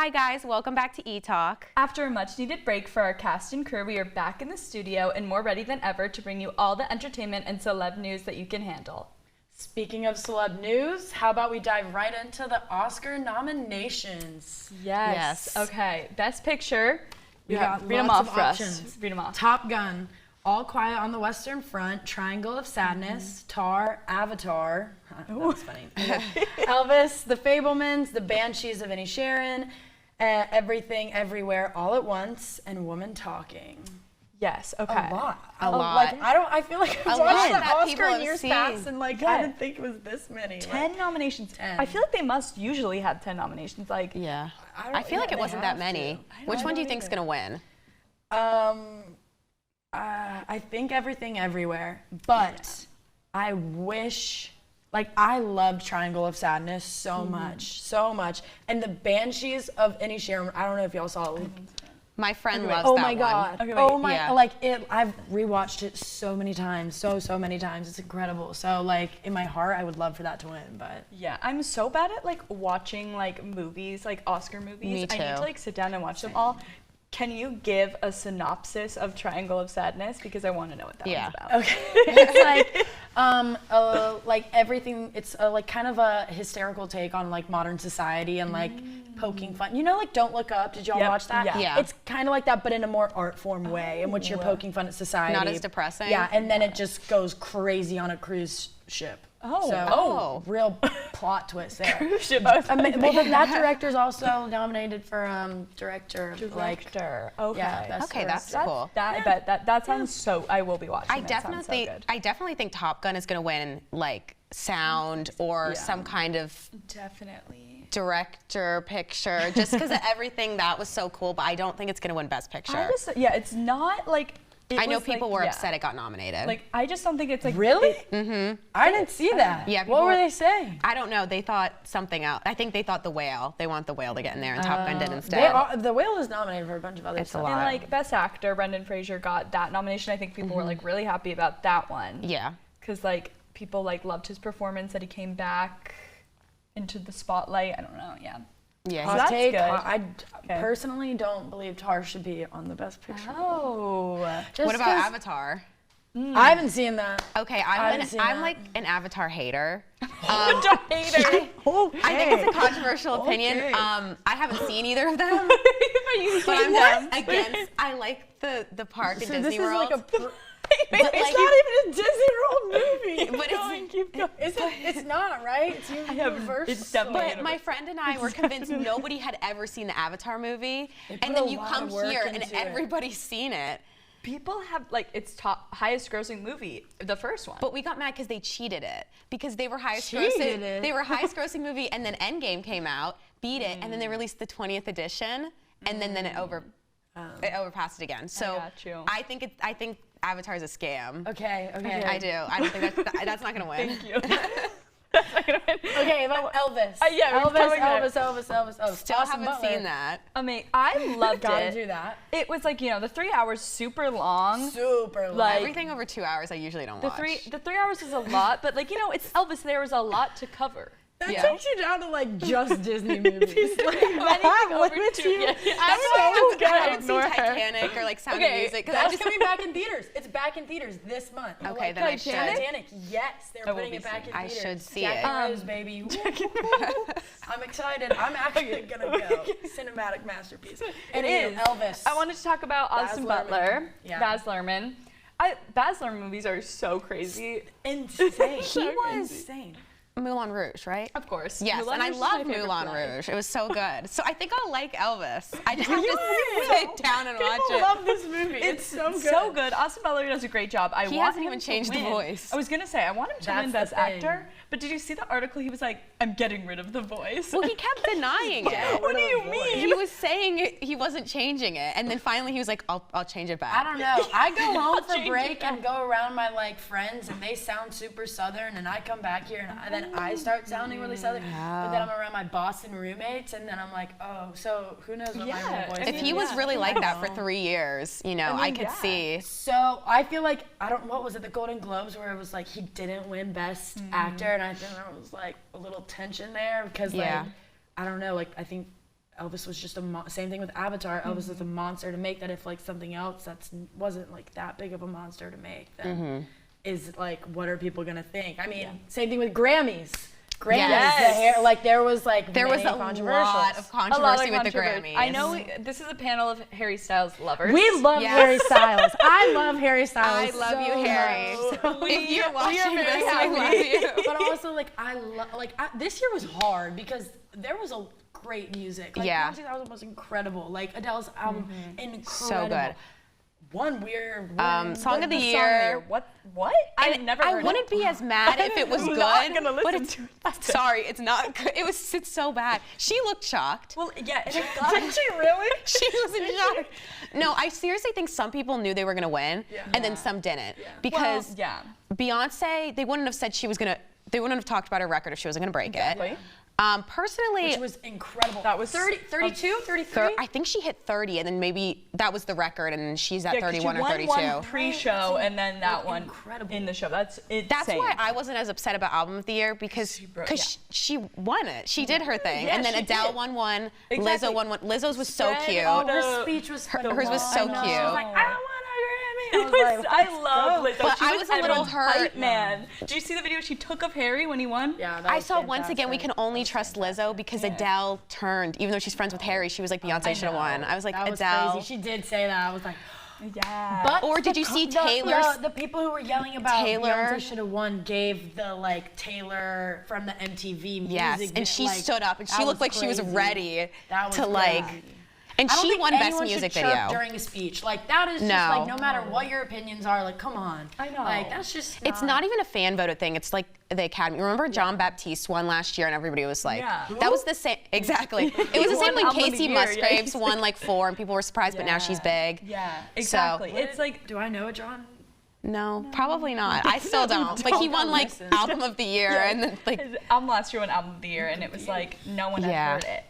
Hi guys, welcome back to Etalk. After a much-needed break for our cast and crew, we are back in the studio and more ready than ever to bring you all the entertainment and celeb news that you can handle. Speaking of celeb news, how about we dive right into the Oscar nominations? Yes. Okay, Best Picture. We got read them lots off of for options. us. Read them off. Top Gun, All Quiet on the Western Front, Triangle of Sadness, Tar, Avatar, that was funny. Elvis, The Fabelmans, The Banshees of Inisherin, Everything Everywhere All at Once, and Woman Talking. Yes. Okay. A lot. Like, I feel like I've lot watched the that people Oscar in have years seen. past, and I didn't think it was this many. 10 nominations. 10. I feel like they must usually have 10 nominations. Yeah. I feel like it wasn't that many. Which one do you think's gonna win? I think Everything Everywhere, but I wish, I loved Triangle of Sadness so much. And the Banshees of Inisherin, I don't know if y'all saw it. My friend loves Oh that my one. God. Okay, Oh wait, my, yeah. I've rewatched it so many times, so many times. It's incredible. So in my heart, I would love for that to win, but. Yeah, I'm so bad at watching movies, Oscar movies. Me too. I need to sit down and watch them all. Can you give a synopsis of Triangle of Sadness? Because I want to know what that one's about. Okay. It's everything. It's kind of a hysterical take on modern society and poking fun. You know, Don't Look Up. Did y'all watch that? Yeah. It's kind of like that, but in a more art form way, in which you're poking fun at society. Not as depressing? Yeah, and then it just goes crazy on a cruise ship. Oh. Real plot twist there. Cruise ship. Well, that director's also nominated for director. Director. Okay. Yeah, best Okay, that's director. cool. I bet that sounds so. I will be watching. I That sounds so good. definitely think Top Gun is gonna win sound or some kind of Definitely. director picture, just because of everything that was so cool. But I don't think it's gonna win Best Picture. It's not I know people were upset it got nominated. Oh, I just don't think it's Really? Mm-hmm. I didn't see that. Yeah, What were they saying? I don't know. They thought something else. I think they thought The Whale. They want The Whale to get in there, and Top Gun did instead. The Whale is nominated for a bunch of other It's a stuff. lot. And Best Actor, Brendan Fraser got that nomination. I think people were really happy about that one. Yeah. Because people loved his performance, that he came back into the spotlight. I don't know. Yeah. Yeah. So that's Take, good. I personally don't believe Tar should be on the Best Picture. Oh. What about Avatar? I haven't seen that. Okay, I'm an Avatar hater. Hater. I think it's a controversial opinion. I haven't seen either of them, but I'm not against. I like the park in Disney World. It's not even a Disney World movie. But Keep going. It's not, right? It's universal. It's definitely. But my friend and I were convinced nobody had ever seen the Avatar movie, and then you come here and everybody's seen it. People have its highest grossing movie, the first one. But we got mad because they cheated it, because they were highest Cheated grossing. it? They were highest grossing movie, and then Endgame came out, beat it, and then they released the 20th edition, and then it overpassed it again. So got you. I think Avatar is a scam. Okay. I do. I don't think that's not gonna win. Thank you. Okay, about Elvis. Yeah, Elvis. Still Austin haven't Butler. seen that. I loved Gotta it. do that. It was the 3 hours super long. Super long. Everything over 2 hours, I usually don't watch. The 3 hours is a lot, but it's Elvis. There was a lot to cover. That takes you down to just Disney movies. Anything over two. Yeah. I haven't seen Titanic or Sound of Music. That's coming back in theaters. It's back in theaters this month. Okay, then I should. Titanic, yes, they're putting it back in I theaters. should see Jackie it. Rose, baby. I'm excited. I'm actually gonna go. Cinematic masterpiece. It is. Elvis. I wanted to talk about Austin Butler. Yeah. Baz Luhrmann. Baz Luhrmann movies are so crazy. Insane. He was insane. Moulin Rouge, right? Of course. Yes, Moulin and I Rouge is love my favorite Moulin play. Rouge. It was so good. So I think I'll like Elvis. I just have to sit down and watch People it. love this movie. It's so good. So good. Austin Butler does a great job. He hasn't even changed the voice. I was gonna say I want him to win That's Best the thing. Actor, but did you see the article? He was like, "I'm getting rid of the voice." Well, he kept denying it. What do you mean? He was saying he wasn't changing it, and then finally he was like, "I'll change it back." I don't know. I go home for change break it and go around my friends, and they sound super Southern, and I come back here and then I start sounding really Southern. But then I'm around my Boston roommates, and then I'm like, oh, so who knows what my real voice If is? he was really like that for 3 years, I could see. So I feel like what was it, the Golden Globes, where it was he didn't win Best Actor, and I think there was a little tension there because I don't know, I think Elvis was just same thing with Avatar. Elvis was a monster to make. That if like something else wasn't like that big of a monster to make, then is like, what are people gonna think? I mean, same thing with Grammys. There was a lot of controversy with the Grammys. I know this is a panel of Harry Styles lovers. We love Harry Styles. I love Harry Styles. I love you, Harry. So if you're watching very this, happy. I love you. But also, like, this year was hard because there was a great music. Like, 2000 was incredible. Like, Adele's album, incredible. So good. One weird song of the year. What? I never heard wouldn't be as mad if it was good. Not gonna listen but it's to it. sorry, it's not good. It's so bad. She looked shocked. Well, yeah. Did she really? She was in shock. No, I seriously think some people knew they were gonna win, and then some didn't. Because Beyonce, they wouldn't have said she was gonna. They wouldn't have talked about her record if she wasn't gonna break it. Personally, which was incredible. That was 32, 33? I think she hit 30, and then maybe that was the record, and she's at 31 or 32. One pre-show, and then that one in the show. That's insane. That's why I wasn't as upset about Album of the Year, because she won it. She did her thing, and then Adele won one. Exactly. Lizzo won one. Lizzo's was so cute. Her speech was hers was so cute. She was like, I don't want I love Lizzo. But I was a little hurt. Man, did you see the video she took of Harry when he won? Yeah, I saw once again we can only trust Lizzo because Adele turned, even though she's friends with Harry, she was like, Beyonce should have won. I was like, that was Adele. crazy. She did say that. I was like, yeah. But or did you see Taylor? The people who were yelling about Beyonce should have won gave the like Taylor from the MTV music. Yes, and she stood up and she looked like she was ready to like. And I don't she think won Best anyone Music should chirp Video. during a speech. Like, that is just like, no matter what your opinions are, like, come on. I know. Like, that's just It's not even a fan voted thing. It's like the Academy. Remember John Baptiste won last year and everybody was like, that was the same. Exactly. It was the same when Casey Musgraves won like 4 and people were surprised, but now she's big. Yeah, exactly. So, it's like, do I know it, John? No, probably not. I still don't. Like, he won like Album of the Year and then like. His album last year won Album of the Year and it was like, no one had heard it.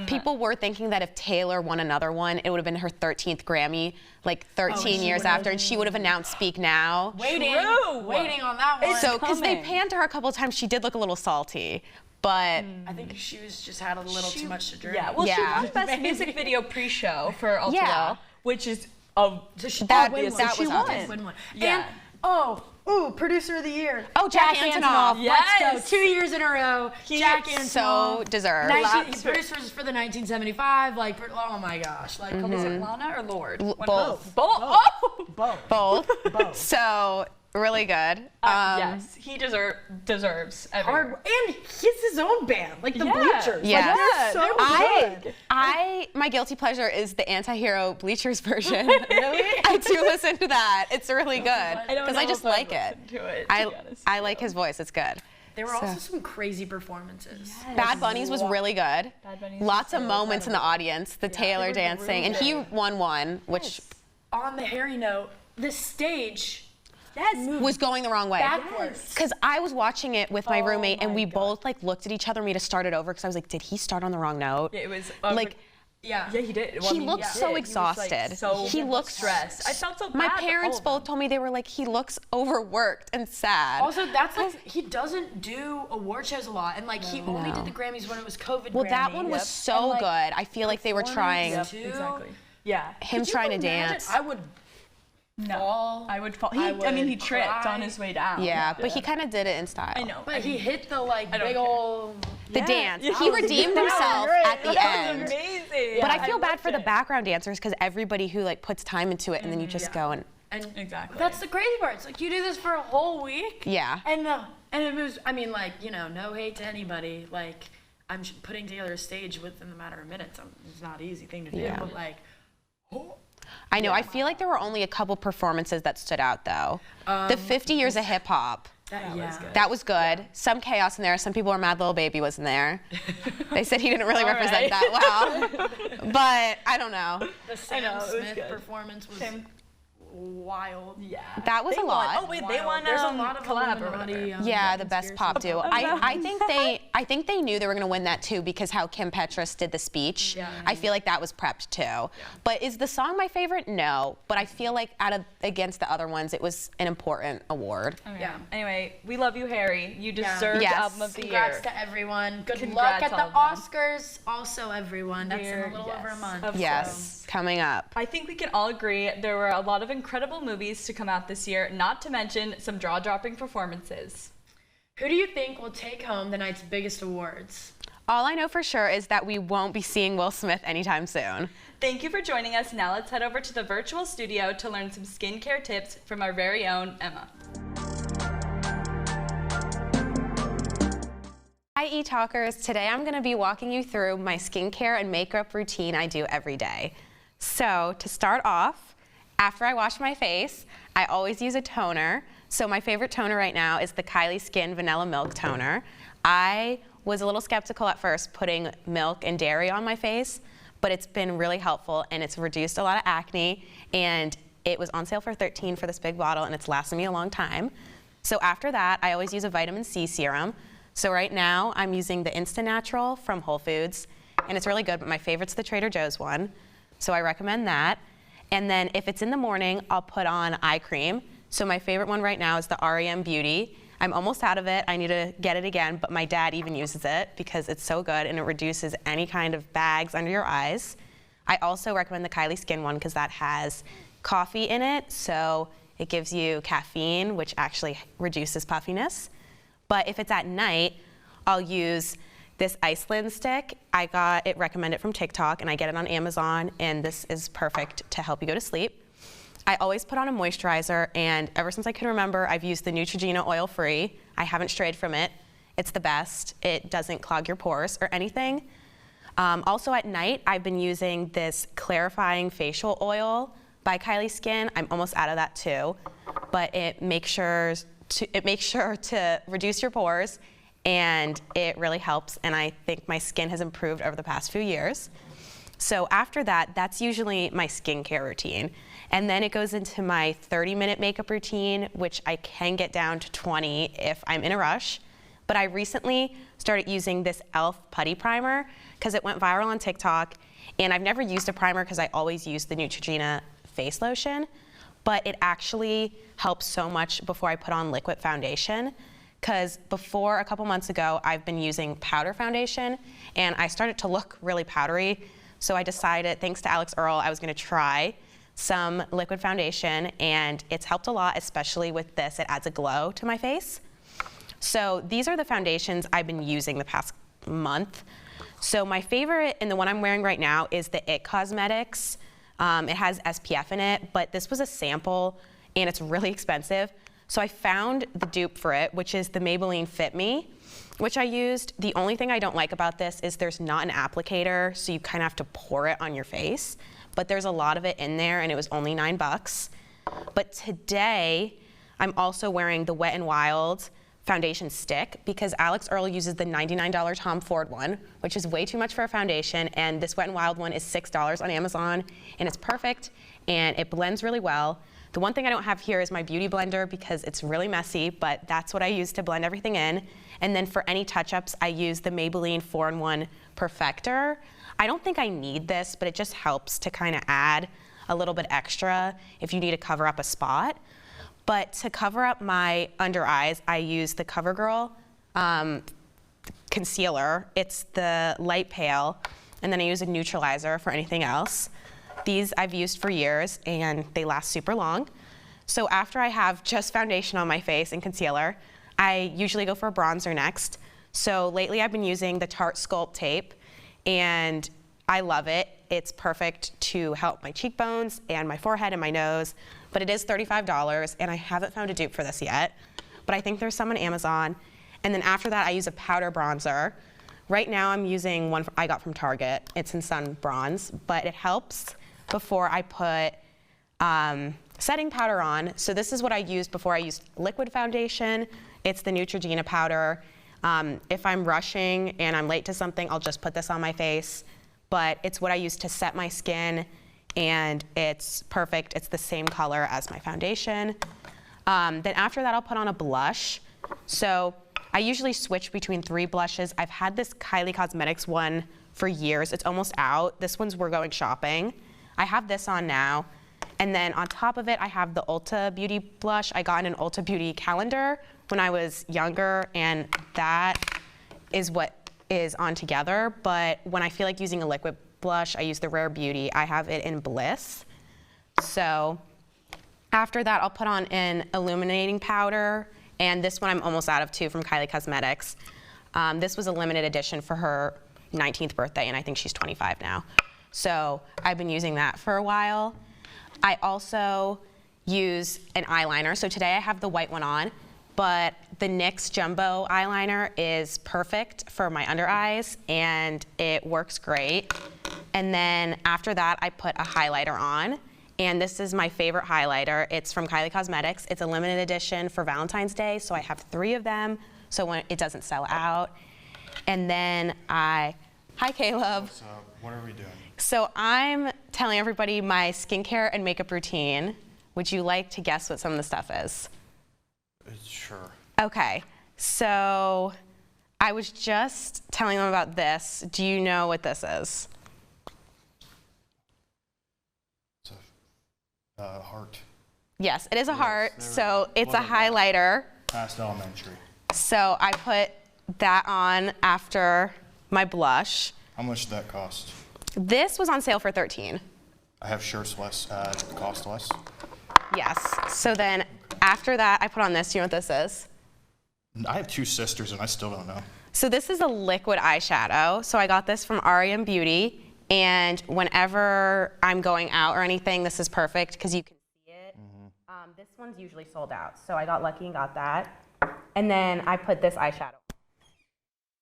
People were thinking that if Taylor won another one, it would have been her 13th Grammy, like 13 years after, and she would have announced Speak Now. Waiting on that one. So, because they panned to her a couple of times, she did look a little salty. But I think she was just had a little too much to drink. Yeah, well, she won Best Music Video pre-show for Ultra, which is that was won. Yeah. And Producer of the Year. Oh, Jack Antonoff. Yes. Let's go. 2 years in a row. Jack Antonoff. So deserved. He produced for the 1975. Like, oh my gosh. Like, is it Lana or Lord? Both. Both. So really good. Yes, he deserves everything. And he's his own band, like the Bleachers. Yeah. Like, they're so good. My guilty pleasure is the anti-hero Bleachers version. Really? I do listen to that. It's really good because I just like it. I like his voice. It's good. There were also some crazy performances. Yes. Bad Bunny's was really good. Lots of moments in the audience. The Taylor dancing, and he won one, which. On the Harry note, the stage. Was going the wrong way. Backwards. Because I was watching it with my roommate, and we both like looked at each other and we had to start it over because I was like, did he start on the wrong note? Yeah, it was like. Yeah, he did. Well, he looked so exhausted. He looked stressed. I felt so bad. My parents both told me, they were like, he looks overworked and sad. Also, that's like, he doesn't do award shows a lot, and like he only did the Grammys when it was COVID. Well, that one was so good. I feel like they were trying. Exactly. Yeah. Him trying to dance. I would. No, I would fall. I mean, he tripped on his way down. Yeah, but he kind of did it in style. I know. But he hit the like big old. The dance. He redeemed himself at the end. That was amazing. But I feel bad for the background dancers because everybody who like puts time into it and then you just go and. Exactly. That's the crazy part. It's like you do this for a whole week. Yeah. And it was. I mean, like, you know, no hate to anybody. Like, I'm putting together a stage within a matter of minutes. It's not an easy thing to do. But like. I know. I feel like there were only a couple performances that stood out, though. The 50 Years of Hip Hop. That was good. Yeah. Some chaos in there. Some people were mad Lil Baby wasn't there. They said he didn't really represent that well. But I don't know. The Sam Smith performance was wild. Yeah. That was a lot. Oh wait, they won There's a lot of collab or Illuminati, whatever. Yeah, the best pop duo. I think they knew they were gonna win that too because how Kim Petras did the speech. Yeah. I feel like that was prepped too. Yeah. But is the song my favorite? No. But I feel like against the other ones, it was an important award. Okay. Yeah. Anyway, we love you, Harry. You deserve Yes. album of the Congrats year. to everyone. Good Congrats luck at the all of them. Oscars. Also, everyone. That's in a little over a month. Yes, coming up. I think we can all agree there were a lot of incredible movies to come out this year, not to mention some jaw-dropping performances. Who do you think will take home the night's biggest awards? All I know for sure is that we won't be seeing Will Smith anytime soon. Thank you for joining us. Now let's head over to the virtual studio to learn some skincare tips from our very own Emma. Hi Etalkers, today I'm going to be walking you through my skincare and makeup routine I do every day. So to start off, after I wash my face, I always use a toner. So my favorite toner right now is the Kylie Skin Vanilla Milk Toner. I was a little skeptical at first putting milk and dairy on my face, but it's been really helpful and it's reduced a lot of acne, and it was on sale for $13 for this big bottle and it's lasted me a long time. So after that, I always use a vitamin C serum. So right now I'm using the Instant Natural from Whole Foods, and it's really good, but my favorite's the Trader Joe's one. So I recommend that. And then if it's in the morning, I'll put on eye cream. So my favorite one right now is the REM Beauty. I'm almost out of it. I need to get it again, but my dad even uses it because it's so good and it reduces any kind of bags under your eyes. I also recommend the Kylie Skin one because that has coffee in it, so it gives you caffeine, which actually reduces puffiness. But if it's at night, I'll use this Iceland stick. I got it recommended from TikTok and I get it on Amazon, and this is perfect to help you go to sleep. I always put on a moisturizer, and ever since I can remember, I've used the Neutrogena oil-free. I haven't strayed from it. It's the best. It doesn't clog your pores or anything. Also at night, I've been using this clarifying facial oil by Kylie Skin. I'm almost out of that too, but it makes sure to reduce your pores, and it really helps, and I think my skin has improved over the past few years. So after that, that's usually my skincare routine. And then it goes into my 30-minute makeup routine, which I can get down to 20 if I'm in a rush. But I recently started using this e.l.f. putty primer because it went viral on TikTok, and I've never used a primer because I always use the Neutrogena face lotion, but it actually helps so much before I put on liquid foundation, because before a couple months ago, I've been using powder foundation, and I started to look really powdery. So I decided, thanks to Alex Earl, I was gonna try some liquid foundation, and it's helped a lot, especially with this. It adds a glow to my face. So these are the foundations I've been using the past month. So my favorite, and the one I'm wearing right now, is the IT Cosmetics. It has SPF in it, but this was a sample, and it's really expensive. So I found the dupe for it, which is the Maybelline Fit Me, which I used. The only thing I don't like about this is there's not an applicator, so you kind of have to pour it on your face. But there's a lot of it in there, and it was only $9. But today, I'm also wearing the Wet n Wild foundation stick because Alex Earl uses the $99 Tom Ford one, which is way too much for a foundation, and this Wet n Wild one is $6 on Amazon, and it's perfect, and it blends really well. The one thing I don't have here is my beauty blender because it's really messy, but that's what I use to blend everything in. And then for any touch-ups, I use the Maybelline 4-in-1 Perfector. I don't think I need this, but it just helps to kind of add a little bit extra if you need to cover up a spot. But to cover up my under eyes, I use the CoverGirl concealer. It's the light pale, and then I use a neutralizer for anything else. These I've used for years, and they last super long. So after I have just foundation on my face and concealer, I usually go for a bronzer next. So lately I've been using the Tarte Sculpt Tape, and I love it. It's perfect to help my cheekbones and my forehead and my nose, but it is $35, and I haven't found a dupe for this yet, but I think there's some on Amazon. And then after that, I use a powder bronzer. Right now I'm using one I got from Target. It's in Sun Bronze, but it helps before I put setting powder on. So this is what I used before I used liquid foundation. It's the Neutrogena powder. If I'm rushing and I'm late to something, I'll just put this on my face. But it's what I use to set my skin and it's perfect. It's the same color as my foundation. Then after that, I'll put on a blush. So I usually switch between 3 blushes. I've had this Kylie Cosmetics one for years. It's almost out. This one's We're Going Shopping. I have this on now. And then on top of it, I have the Ulta Beauty blush. I got in an Ulta Beauty calendar when I was younger, and that is what is on together. But when I feel like using a liquid blush, I use the Rare Beauty. I have it in Bliss. So after that, I'll put on an illuminating powder. And this one I'm almost out of too, from Kylie Cosmetics. This was a limited edition for her 19th birthday, and I think she's 25 now. So I've been using that for a while. I also use an eyeliner. So today I have the white one on, but the NYX Jumbo eyeliner is perfect for my under eyes, and it works great. And then after that, I put a highlighter on. And this is my favorite highlighter. It's from Kylie Cosmetics. It's a limited edition for Valentine's Day, so I have 3 of them, so when it doesn't sell out. And then hi Caleb. What's up? What are we doing? So I'm telling everybody my skincare and makeup routine. Would you like to guess what some of the stuff is? Sure. Okay, so I was just telling them about this. Do you know what this is? It's a heart. Yes, it is a heart. there we So go. it's a What about highlighter. Past elementary. So I put that on after my blush. How much did that cost? This was on sale for $13. I have shirts less, cost less. Yes. So then after that, I put on this. Do you know what this is? I have 2 sisters and I still don't know. So this is a liquid eyeshadow. So I got this from R.E.M. Beauty. And whenever I'm going out or anything, this is perfect because you can see it. This one's usually sold out. So I got lucky and got that. And then I put this eyeshadow.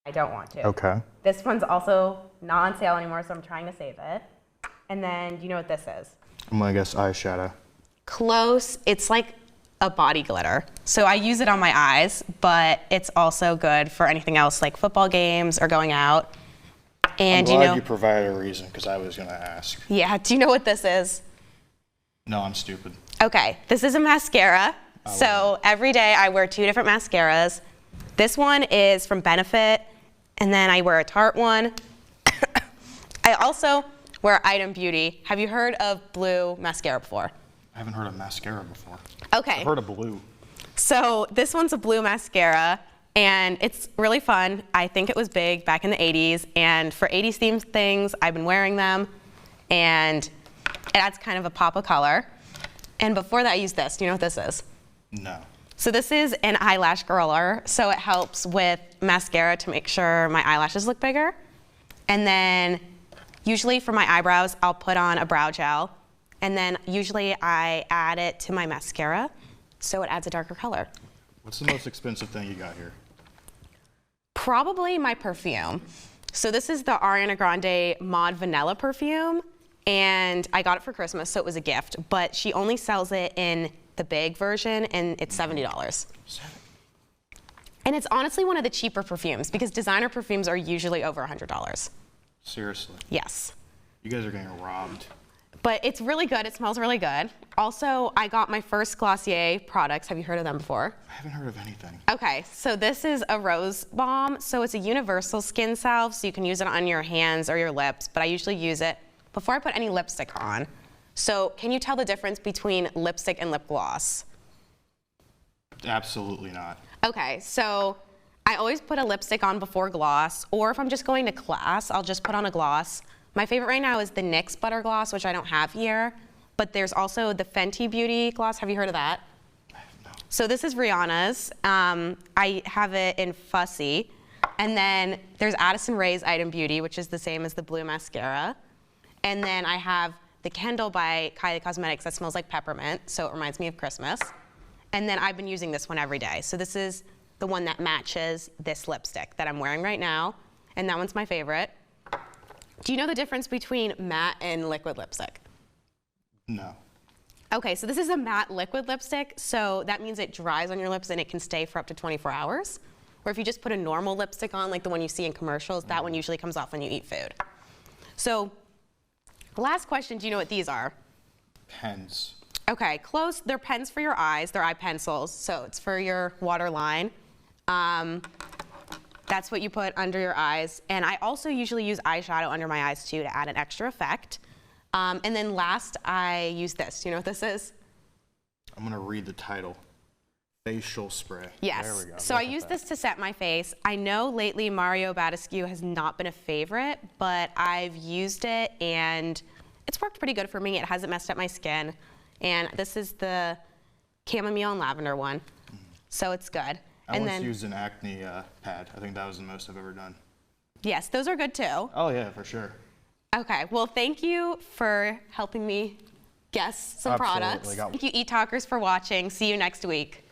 I don't want to. Okay. This one's also not on sale anymore, so I'm trying to save it. And then, do you know what this is? I'm gonna guess eyeshadow. Close. It's like a body glitter. So I use it on my eyes, but it's also good for anything else, like football games or going out. And I'm glad you provided a reason, because I was gonna ask. Yeah, do you know what this is? No, I'm stupid. Okay, this is a mascara. So every day I wear 2 different mascaras. This one is from Benefit, and then I wear a Tarte one. I also wear Item Beauty. Have you heard of blue mascara before? I haven't heard of mascara before. Okay. I've heard of blue. So this one's a blue mascara, and it's really fun. I think it was big back in the 80s, and for 80s themed things, I've been wearing them, and it adds kind of a pop of color. And before that, I used this. Do you know what this is? No. So this is an eyelash curler, so it helps with mascara to make sure my eyelashes look bigger. And then usually for my eyebrows, I'll put on a brow gel, and then usually I add it to my mascara, so it adds a darker color. What's the most expensive thing you got here? Probably my perfume. So this is the Ariana Grande Mod Vanilla perfume, and I got it for Christmas, so it was a gift, but she only sells it in the big version, and it's $70. And it's honestly one of the cheaper perfumes, because designer perfumes are usually over $100. Seriously. Yes. You guys are getting robbed. But it's really good. It smells really good. Also, I got my first Glossier products. Have you heard of them before? I haven't heard of anything. Okay, so this is a rose balm. So it's a universal skin salve, so you can use it on your hands or your lips, but I usually use it before I put any lipstick on. So can you tell the difference between lipstick and lip gloss? Absolutely not. Okay, so I always put a lipstick on before gloss, or if I'm just going to class, I'll just put on a gloss. My favorite right now is the NYX Butter Gloss, which I don't have here, but there's also the Fenty Beauty Gloss. Have you heard of that? No. So this is Rihanna's. I have it in Fussy. And then there's Addison Rae's Item Beauty, which is the same as the blue mascara. And then I have the Kendall by Kylie Cosmetics that smells like peppermint, so it reminds me of Christmas. And then I've been using this one every day. So this is the one that matches this lipstick that I'm wearing right now, and that one's my favorite. Do you know the difference between matte and liquid lipstick? No. Okay, so this is a matte liquid lipstick, so that means it dries on your lips and it can stay for up to 24 hours. Or if you just put a normal lipstick on, like the one you see in commercials, that one usually comes off when you eat food. So Last question, do you know what these are? Pens. Okay, close. They're pens for your eyes. They're eye pencils, so it's for your waterline. That's what you put under your eyes. And I also usually use eyeshadow under my eyes too to add an extra effect. And then last, I use this. Do you know what this is? I'm gonna read the title. Facial spray. Yes. There we go. So I use this to set my face. I know lately Mario Badescu has not been a favorite, but I've used it and it's worked pretty good for me. It hasn't messed up my skin. And this is the chamomile and lavender one. So it's good. I once used an acne pad. I think that was the most I've ever done. Yes, those are good too. Oh yeah, for sure. Okay, well thank you for helping me guess some products. Thank you Etalkers for watching. See you next week.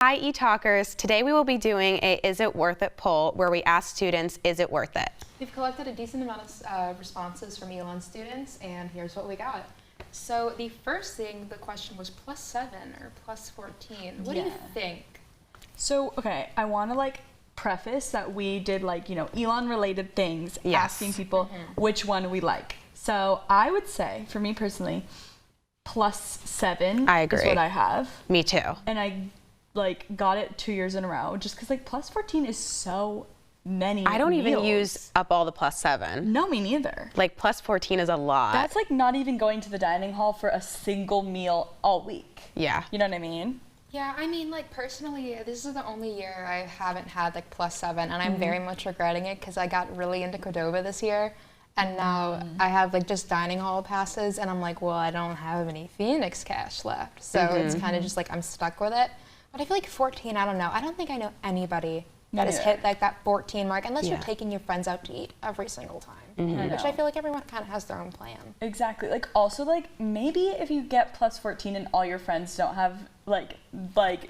Hi Etalkers, today we will be doing a Is It Worth It poll where we ask students, is it worth it? We've collected a decent amount of responses from Elon students, and here's what we got. So the first thing, the question was +7 or +14. What do you think? So, okay, I want to like preface that we did like, Elon related things, asking people which one we like. So I would say, for me personally, +7 I agree. is what I have. Me too. And I like got it 2 years in a row just because like +14 is so many I don't even meals. use up all the +7. No, me neither. Like +14 is a lot. That's like not even going to the dining hall for a single meal all week. Yeah. You know what I mean? Yeah, I mean, like personally, this is the only year I haven't had like +7, and I'm very much regretting it because I got really into Cordova this year, and now I have like just dining hall passes, and I'm like, well, I don't have any Phoenix cash left, so it's kind of just like I'm stuck with it. But I feel like 14, I don't know. I don't think I know anybody that has hit like that 14 mark, unless you're taking your friends out to eat every single time, which I feel like everyone kind of has their own plan. Exactly. Like also like maybe if you get +14 and all your friends don't have like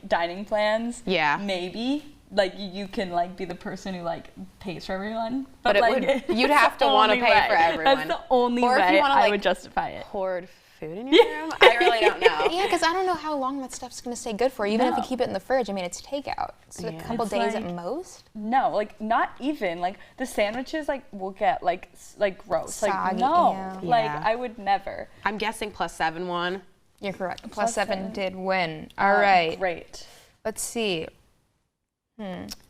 dining plans, maybe like you can like be the person who like pays for everyone. But it like, you'd have to want to pay for everyone. That's the only or way if you wanna, like, I would justify it. Hoard food in your room? I really don't know. Yeah, because I don't know how long that stuff's going to stay good for, even if you keep it in the fridge. I mean, it's takeout. So a couple It's days like- at most. No, like not even like the sandwiches like will get like gross. Like Soggy, no, yeah. like Yeah. I would never. I'm guessing +7 won. You're correct. +7. +7 did win. All right. Great. Let's see.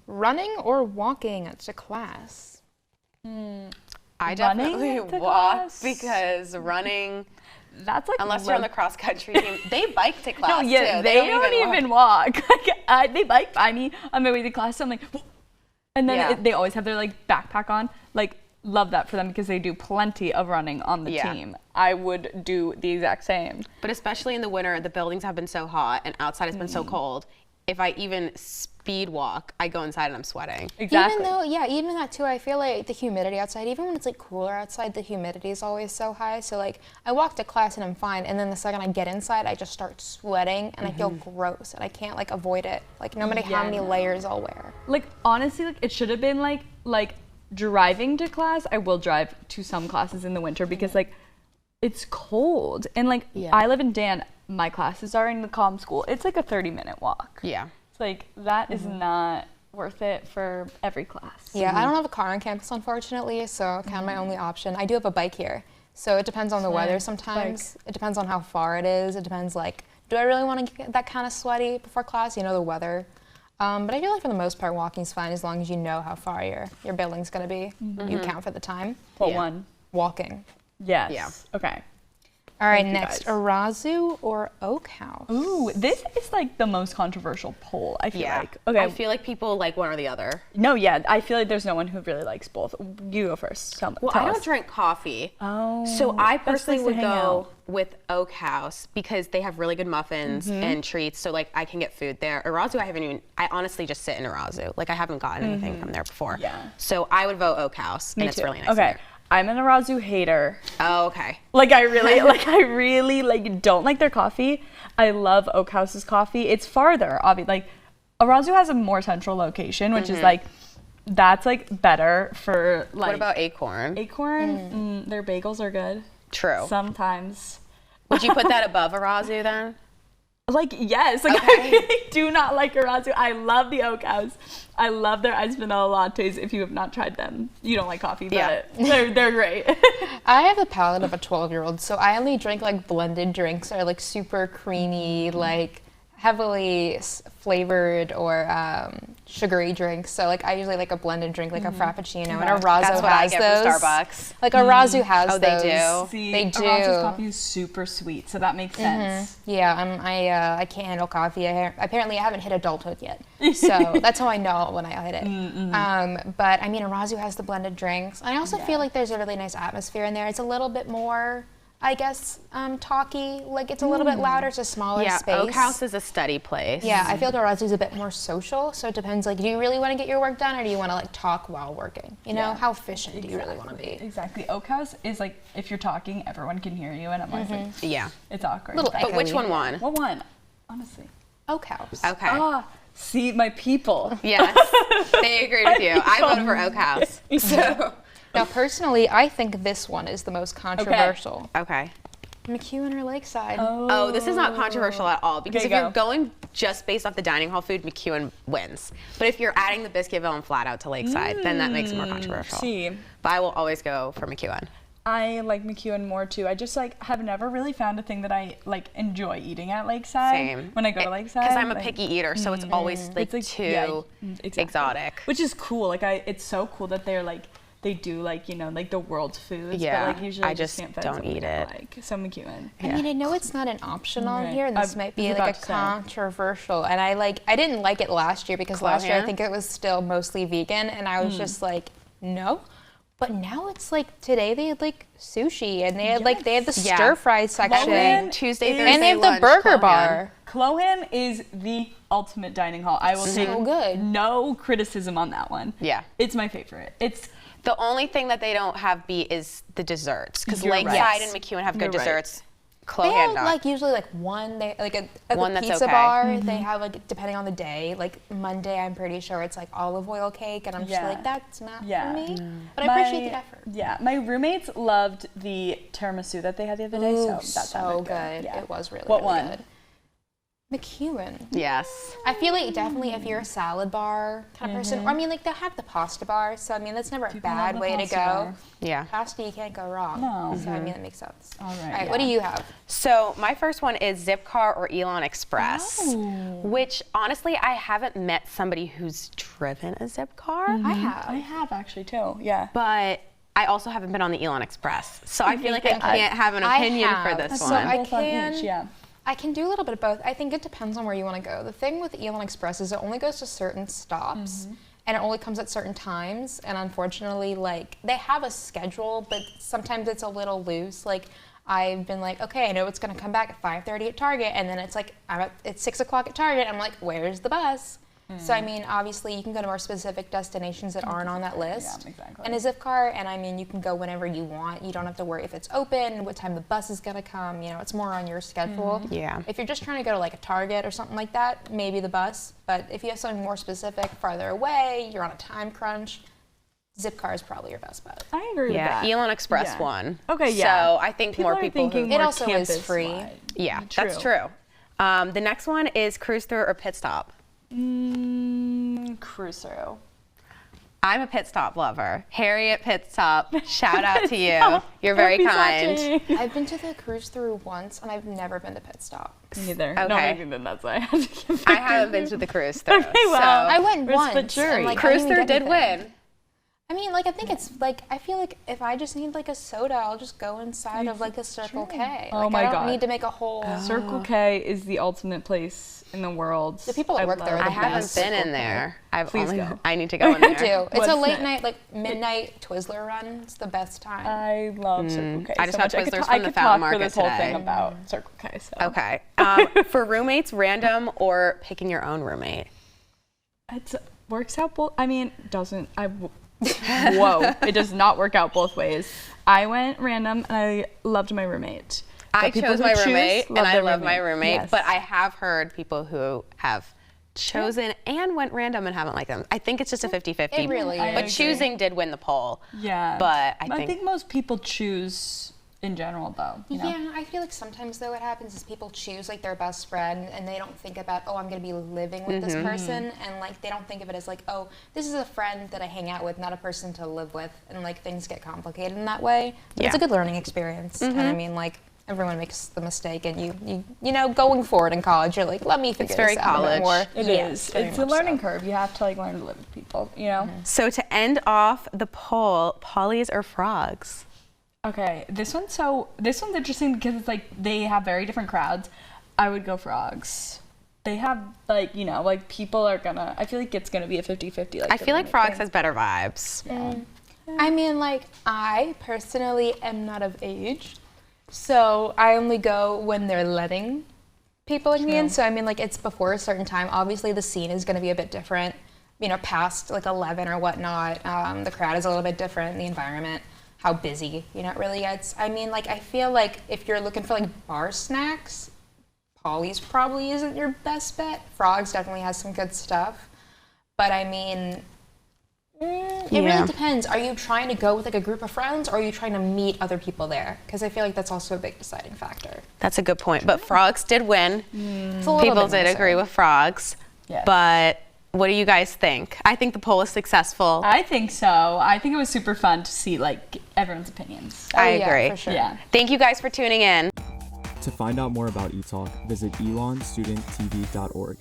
Running or walking to class? I Running definitely to walk class? because running, That's like unless you're on the cross country team, they bike to class no, yeah, too. they don't even walk. Like, they bike by me on my way to class. So I'm like, and then they always have their like backpack on. Like, love that for them because they do plenty of running on the team. I would do the exact same. But especially in the winter, the buildings have been so hot and outside has been so cold. If I even speed walk, I go inside and I'm sweating. Exactly. Even that too, I feel like the humidity outside, even when it's like cooler outside, the humidity is always so high. So like I walk to class and I'm fine, and then the second I get inside, I just start sweating and I feel gross and I can't like avoid it. Like no matter how many layers I'll wear. Like honestly, like it should have been like driving to class. I will drive to some classes in the winter because like it's cold and like I live in Dan. My classes are in the comm school. It's like a 30-minute walk. Yeah. It's like that is not worth it for every class. Yeah, I don't have a car on campus, unfortunately, so kind of my only option. I do have a bike here, so it depends on the weather sometimes. It depends on how far it is. It depends, like, do I really want to get that kind of sweaty before class? You know, the weather. But I feel like for the most part, walking's fine as long as you know how far your building's going to be. You count for the time. What one? Walking. Yes. Yeah. Okay. All right, Thank you, next, guys. Arazu or Oak House? Ooh, this is like the most controversial poll, I feel like. Okay. I feel like people like one or the other. No, yeah, I feel like there's no one who really likes both. You go first. Well, tell I don't us. drink coffee. Oh. So I best personally place to would hang go out. with Oak House because they have really good muffins and treats. So like I can get food there. Arazu, I honestly just sit in Arazu. Like I haven't gotten anything from there before. Yeah. So I would vote Oak House. Me and it's too. really nice. Okay. in there. I'm an Arazu hater. Oh, okay. Like I really don't like their coffee. I love Oak House's coffee. It's farther, obviously. Like Arazu has a more central location, which is like that's like better for like. What about Acorn? Acorn? Their bagels are good. True. Sometimes. Would you put that above Arazu then? Like, yes. Like, I really do not like Arazu. I love the Oak House. I love their iced vanilla lattes. If you have not tried them, you don't like coffee, but they're great. I have the palate of a 12-year-old, so I only drink like blended drinks or like super creamy, like heavily flavored or sugary drinks. So like I usually like a blended drink, like a frappuccino, and Arazu That's what has I get those. from Starbucks. Like Arazu has Oh, those. they do? See, They do. Arazu's coffee is super sweet, so that makes sense. Yeah, I can't handle coffee. Apparently, I haven't hit adulthood yet, so that's how I know when I hit it. But I mean, Arazu has the blended drinks, and I also feel like there's a really nice atmosphere in there. It's a little bit more, I guess, talky. Like it's a little bit louder. It's a smaller space. Oak House is a study place. Yeah, I feel like Arazu's a bit more social, so it depends. Like, do you really want to get your work done, or do you want to like talk while working? You know, how efficient do you really want to be? Exactly. Oak House is like, if you're talking, everyone can hear you, and I'm like, Yeah. it's awkward. But which one won? What one? Honestly. Oak House. Okay. Ah, see, my people. Yes, they agreed with you. I voted for Oak House. So. Now, personally, I think this one is the most controversial. Okay. McEwen or Lakeside? Oh, this is not controversial at all because Okay, if you're going just based off the dining hall food, McEwen wins. But if you're adding the Biscuitville and Flat Out to Lakeside, then that makes it more controversial. See. But I will always go for McEwen. I like McEwen more too. I just like have never really found a thing that I like enjoy eating at Lakeside. Same. When I go to Lakeside. Because I'm a like, picky eater, so it's always like, it's too exactly. exotic. Which is cool. Like it's so cool that they're like they do like, you know, like the world's foods. Yeah, But like usually I I just can't find don't something eat I it. like. So McEwen. I mean, I know it's not an option on Right. here, and this I might be was like a about to say. controversial. And I didn't like it last year because last year I Clohan? think it was still mostly vegan, and I was just like, no. But now it's like today they had like sushi, and they had like the Yeah. stir fry section, Clohan Tuesday, is- Thursday and they have the lunch, burger Clohan. bar. Clohan is the ultimate dining hall. I will So take good. no criticism on that one. Yeah. It's my favorite. It's The only thing that they don't have is the desserts because You're right. Lakeside Yes. and McEwen have good You're right. desserts. They Clohan have don't. like usually like one, they like a One that's pizza okay. bar. They have like depending on the day. Like Monday, I'm pretty sure it's like olive oil cake, and I'm just Yeah. like that's not Yeah. for me. But I appreciate the effort. Yeah, my roommates loved the tiramisu that they had the other day. Ooh, that so sounded good. Yeah. It was really, What really one? good. McEwen. Yes. I feel like definitely if you're a salad bar kind of person, or I mean like they have the pasta bar, so I mean that's never a People love bad the way to pasta go. bar. Yeah. Pasta you can't go wrong. No. So I mean that makes sense. All right, All right, what do yeah. you have? So my first one is Zipcar or Elon Express, Oh. which honestly I haven't met somebody who's driven a Zipcar, I have. I have actually too. Yeah. but I also haven't been on the Elon Express. So I feel like I can't have an I opinion for have. this So one. I Both on can- each, yeah. I can do a little bit of both. I think it depends on where you want to go. The thing with Elon Express is it only goes to certain stops and it only comes at certain times. And unfortunately, like they have a schedule, but sometimes it's a little loose. Like I've been like, okay, I know it's going to come back at 5:30 at Target, and then it's like it's 6 o'clock at Target. I'm like, where's the bus? So I mean, obviously, you can go to more specific destinations that aren't on that list. Yeah, exactly. And a Zipcar, and I mean, you can go whenever you want. You don't have to worry if it's open, what time the bus is gonna come. You know, it's more on your schedule. Yeah. If you're just trying to go to like a Target or something like that, maybe the bus. But if you have something more specific, farther away, you're on a time crunch, Zipcar is probably your best bet. I agree Yeah, with that. Elon Express Yeah. won. Okay, yeah. So I think more are people thinking who, It more also is free. campus-wide. yeah, that's true. The next one is Cruise Through or Pit Stop. Cruise through. I'm a pit stop lover. Harriet Pit Stop, shout out to you. You're very kind. I've been to the cruise through once, and I've never been to Pit Stop. Neither. Okay. No, maybe then that's why I had to give I haven't been to the Cruise Through. Okay, well, I went Where's the once. jury? And, like, I Cruise didn't Through even get did anything. win. I mean, like, I think it's like, I feel like if I just need like a soda, I'll just go inside of like a Circle K. Oh Like, my I don't God. need to make a whole. Circle K is the ultimate place in the world. The people that work there are love the I haven't best. been in there. I've Please only, go. I need to go in there. You do. It's What's a late next? night, like midnight Twizzler run. It's the best time. I love Circle K. I just so got much. Twizzlers I from the could Fountain talk for Market this whole thing today. about Circle K. So. Okay. For roommates, random or picking your own roommate? It works out both. I mean, doesn't. Whoa. It does not work out both ways. I went random and I loved my roommate. I But people chose who my choose roommate and I their love my roommate, Yes. but I have heard people who have chosen and went random and haven't liked them. I think it's just a 50-50. It really I is. But agree. choosing did win the poll. Yeah. But I I think think most people choose in general, though. You know? Yeah, I feel like sometimes though what happens is people choose like their best friend and they don't think about, oh, I'm gonna be living with this person, and like they don't think of it as like, oh, this is a friend that I hang out with, not a person to live with, and like things get complicated in that way. But it's a good learning experience, and I mean like everyone makes the mistake, and you know going forward in college, you're like, let me figure this out a bit more. It is. It's a learning curve. You have to like learn to live with people, you know. So to end off the poll, polys or frogs? Okay, this one's interesting because it's like they have very different crowds. I would go frogs. They have like, you know, like people are gonna, I feel like it's gonna be a 50-50. Like I feel like frogs has better vibes. I mean, like, I personally am not of age, so I only go when they're letting people like me in. So I mean, like, it's before a certain time. Obviously, the scene is gonna be a bit different, you know, past like 11 or whatnot. The crowd is a little bit different, the environment, how busy, you know, it really gets. I mean, like, I feel like if you're looking for like bar snacks, Polly's probably isn't your best bet. Frogs definitely has some good stuff, but I mean, it really depends. Are you trying to go with like a group of friends, or are you trying to meet other people there? Because I feel like that's also a big deciding factor. That's a good point. But frogs did win. People did agree with frogs. Yes. But what do you guys think? I think the poll is successful. I think so. I think it was super fun to see like everyone's opinions. I agree. Yeah, for sure. Yeah. Thank you guys for tuning in. To find out more about Etalk, visit elonstudenttv.org.